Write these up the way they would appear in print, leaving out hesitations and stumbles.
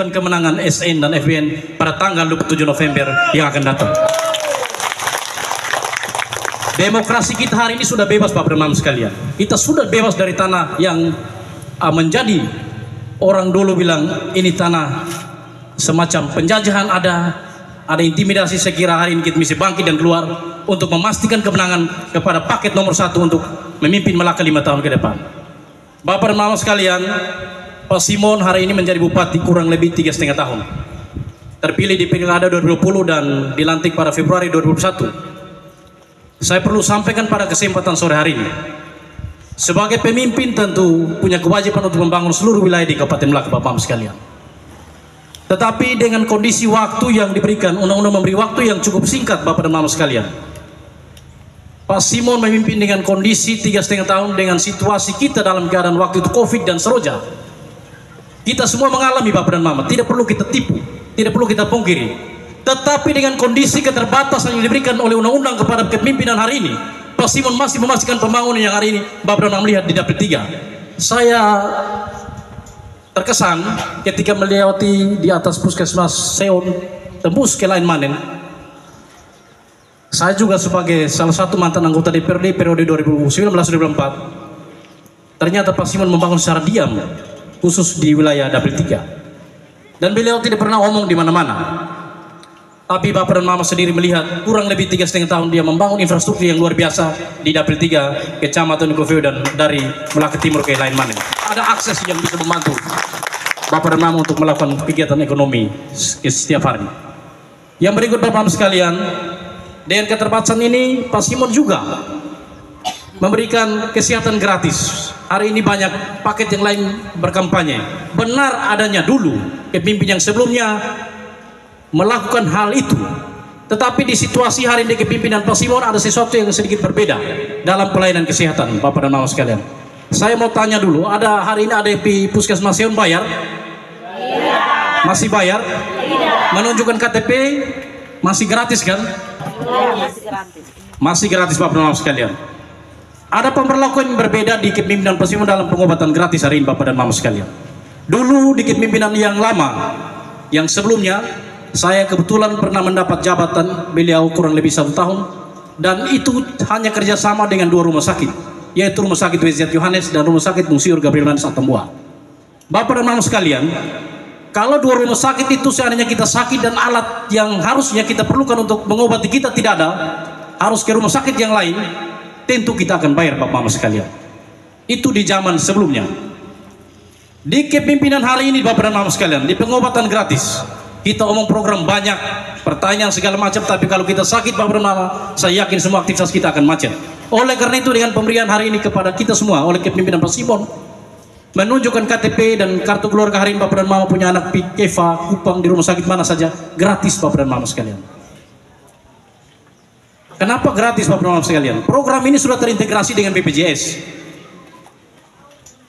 menentukan kemenangan SN dan FBN pada tanggal 27 November yang akan datang. Demokrasi kita hari ini sudah bebas Bapak dan Mama sekalian. Kita sudah bebas dari tanah yang menjadi orang dulu bilang ini tanah semacam penjajahan, ada intimidasi. Saya kira hari ini kita mesti bangkit dan keluar untuk memastikan kemenangan kepada paket nomor 1 untuk memimpin Melaka 5 tahun ke depan. Bapak dan Mama sekalian, Pak Simon hari ini menjadi bupati kurang lebih 3,5 tahun. Terpilih di Pilkada 2020 dan dilantik pada Februari 2021. Saya perlu sampaikan pada kesempatan sore hari ini, sebagai pemimpin tentu punya kewajiban untuk membangun seluruh wilayah di Kabupaten Melaka Bapak sekalian. Tetapi dengan kondisi waktu yang diberikan, undang-undang memberi waktu yang cukup singkat Bapak dan Mama sekalian. Pak Simon memimpin dengan kondisi 3,5 tahun dengan situasi kita dalam keadaan waktu itu Covid dan seroja. Kita semua mengalami Bapak dan Mama, tidak perlu kita tipu, tidak perlu kita pungkiri. Tetapi dengan kondisi keterbatasan yang diberikan oleh undang-undang kepada kepemimpinan hari ini, Pak Simon masih memastikan pembangunan yang hari ini Bapak dan Mama melihat di Dapil 3. Saya terkesan ketika melewati di atas puskesmas Seon tembus ke Lain Manen. Saya juga sebagai salah satu mantan anggota DPRD periode 2019-2024, ternyata Pak Simon membangun secara diam khusus di wilayah Dapil 3. Dan beliau tidak pernah ngomong di mana-mana. Tapi Bapak dan Mama sendiri melihat kurang lebih 3,5 tahun dia membangun infrastruktur yang luar biasa di Dapil 3, Kecamatan Kofeu, dan dari Melaka Timur ke Lain Manen. Ada akses yang bisa membantu Bapak dan Mama untuk melakukan kegiatan ekonomi setiap hari. Yang berikut Bapak Mama sekalian, dengan keterbatasan ini Pak Simon juga memberikan kesehatan gratis. Hari ini banyak paket yang lain berkampanye. Benar adanya dulu pemimpin yang sebelumnya melakukan hal itu, tetapi di situasi hari ini kepemimpinan Pak Simon ada sesuatu yang sedikit berbeda dalam pelayanan kesehatan Bapak dan Mama sekalian. Saya mau tanya dulu, ada hari ini ada di Puskesmas Seon bayar? Tidak. Masih bayar? Tidak. Menunjukkan KTP masih gratis kan? Masih gratis. Masih gratis Bapak dan Mama sekalian. Ada pemberlakuan yang berbeda di kepemimpinan Pak Simon dalam pengobatan gratis hari ini Bapak dan Mama sekalian. Dulu di kepemimpinan yang lama, yang sebelumnya, saya kebetulan pernah mendapat jabatan beliau kurang lebih 1 tahun, dan itu hanya kerjasama dengan 2 rumah sakit, yaitu Rumah Sakit WZ Yohanes dan Rumah Sakit Monsiur Gabriel Nanus Atambua. Bapak dan Mama sekalian, kalau 2 rumah sakit itu seandainya kita sakit dan alat yang harusnya kita perlukan untuk mengobati kita tidak ada, harus ke rumah sakit yang lain, tentu kita akan bayar Bapak Mama sekalian. Itu di zaman sebelumnya. Di kepemimpinan hari ini Bapak dan Mama sekalian, di pengobatan gratis, kita omong program banyak, pertanyaan segala macam, tapi kalau kita sakit Bapak dan Mama, saya yakin semua aktivitas kita akan macet. Oleh karena itu dengan pemberian hari ini kepada kita semua oleh kepemimpinan Pak Simon, menunjukkan KTP dan kartu keluarga hari ini Bapak dan Mama punya anak Eva, Kupang di rumah sakit mana saja, gratis Bapak dan Mama sekalian. Kenapa gratis Bapak dan Mama sekalian? Program ini sudah terintegrasi dengan BPJS.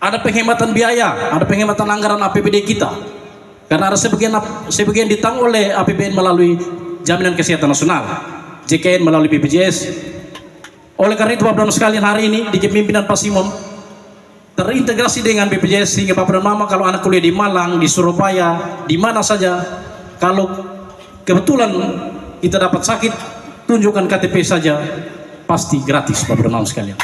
Ada penghematan biaya, ada penghematan anggaran APBD kita. Karena ada sebagian ditanggung oleh APBN melalui Jaminan Kesehatan Nasional, JKN melalui BPJS. Oleh karena itu Bapak dan sekalian hari ini di kepemimpinan Pak Simon terintegrasi dengan BPJS, sehingga Bapak dan Mama kalau anak kuliah di Malang, di Surabaya, di mana saja, kalau kebetulan kita dapat sakit, tunjukkan KTP saja, pasti gratis Bapak dan Mama sekalian.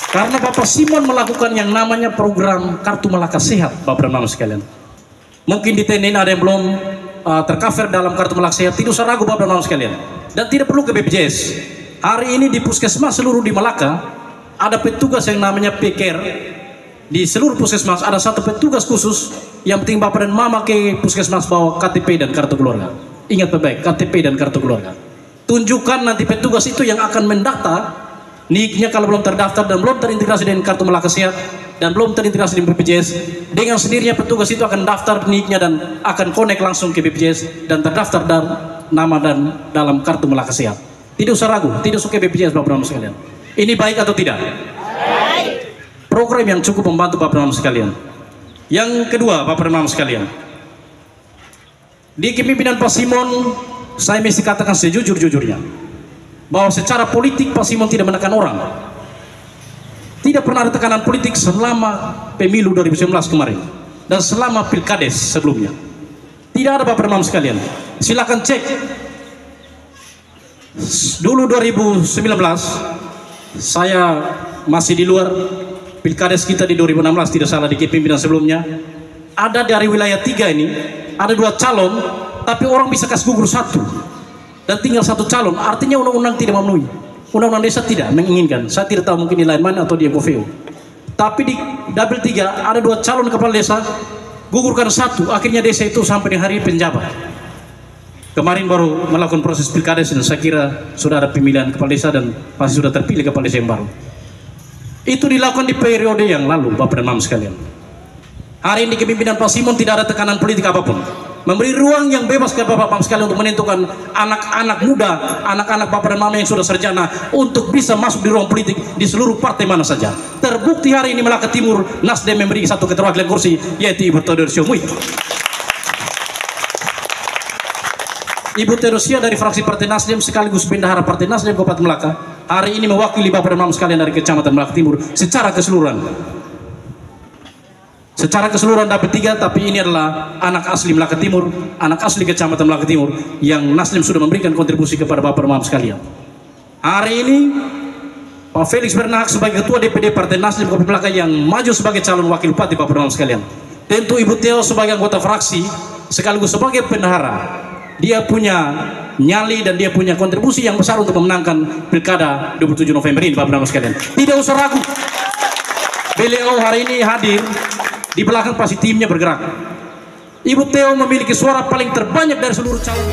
Karena Bapak Simon melakukan yang namanya program Kartu Melaka Sehat Bapak dan Mama sekalian. Mungkin di TNI ada yang belum tercover dalam Kartu Melaka Sehat, tidak usah ragu Bapak dan Mama sekalian. Dan tidak perlu ke BPJS. Hari ini di puskesmas seluruh di Melaka ada petugas yang namanya PKR. Di seluruh puskesmas ada satu petugas khusus yang penting Bapak dan Mama ke puskesmas bawa KTP dan kartu keluarga. Ingat baik, KTP dan kartu keluarga. Tunjukkan nanti petugas itu yang akan mendata NIK-nya kalau belum terdaftar dan belum terintegrasi dengan Kartu Melaka Sehat dan belum terintegrasi dengan BPJS, dengan sendirinya petugas itu akan daftar NIK-nya dan akan connect langsung ke BPJS dan terdaftar dan nama dan dalam Kartu Melaka Sehat. Tidak usah ragu, tidak usah ke BPJS Bapak dan Mama sekalian. Ini baik atau tidak? Baik. Program yang cukup membantu Bapak dan Mama sekalian. Yang kedua Bapak dan Mama sekalian, di kepemimpinan Pak Simon, saya mesti katakan sejujur-jujurnya bahwa secara politik Pak Simon tidak menekan orang. Tidak pernah ada tekanan politik selama pemilu 2019 kemarin. dan selama pilkades sebelumnya. Tidak ada Bapak Imam sekalian. Silakan cek. Dulu 2019 saya masih di luar, pilkades kita di 2016 tidak salah di kepemimpinan sebelumnya. Ada dari wilayah 3 ini, ada 2 calon, tapi orang bisa kasih gugur 1 dan tinggal 1 calon. Artinya undang-undang tidak memenuhi. Undang-undang desa tidak menginginkan. Saya tidak tahu mungkin di lain mana atau di Moveo. Tapi di dapil 3 ada 2 calon kepala desa, gugurkan 1, akhirnya desa itu sampai di hari penjabat. Kemarin baru melakukan proses pilkades dan saya kira sudah ada pemilihan kepala desa dan pasti sudah terpilih kepala desa yang baru. Itu dilakukan di periode yang lalu, Bapak dan Mama sekalian. Hari ini kepemimpinan Pak Simon tidak ada tekanan politik apapun, memberi ruang yang bebas kepada Bapak Mama sekalian untuk menentukan anak-anak muda, anak-anak Bapak dan Mama yang sudah sarjana untuk bisa masuk di ruang politik di seluruh partai mana saja. Terbukti hari ini Melaka Timur Nasdem memberi 1 keterwakilan kursi, yaitu Ibu Theodosia Mui. Ibu Theodosia dari fraksi Partai Nasdem sekaligus bendahara Partai Nasdem Kabupaten Melaka hari ini mewakili Bapak dan Mama sekalian dari Kecamatan Melaka Timur secara keseluruhan. Secara keseluruhan dapat 3, tapi ini adalah anak asli Melaka Timur, anak asli Kecamatan Melaka Timur yang Nasdem sudah memberikan kontribusi kepada Bapak dan Mama sekalian. Hari ini Pak Felix Bernahak sebagai Ketua DPD Partai Nasdem Kabupaten Melaka yang maju sebagai calon wakil bupati Bapak dan Mama sekalian. Tentu Ibu Theo sebagai anggota fraksi sekaligus sebagai bendahara, dia punya nyali dan dia punya kontribusi yang besar untuk memenangkan pilkada 27 November ini Bapak dan Mama sekalian. Tidak usah ragu. Beliau hari ini hadir, di belakang pasti timnya bergerak. Ibu Theo memiliki suara paling terbanyak dari seluruh calon.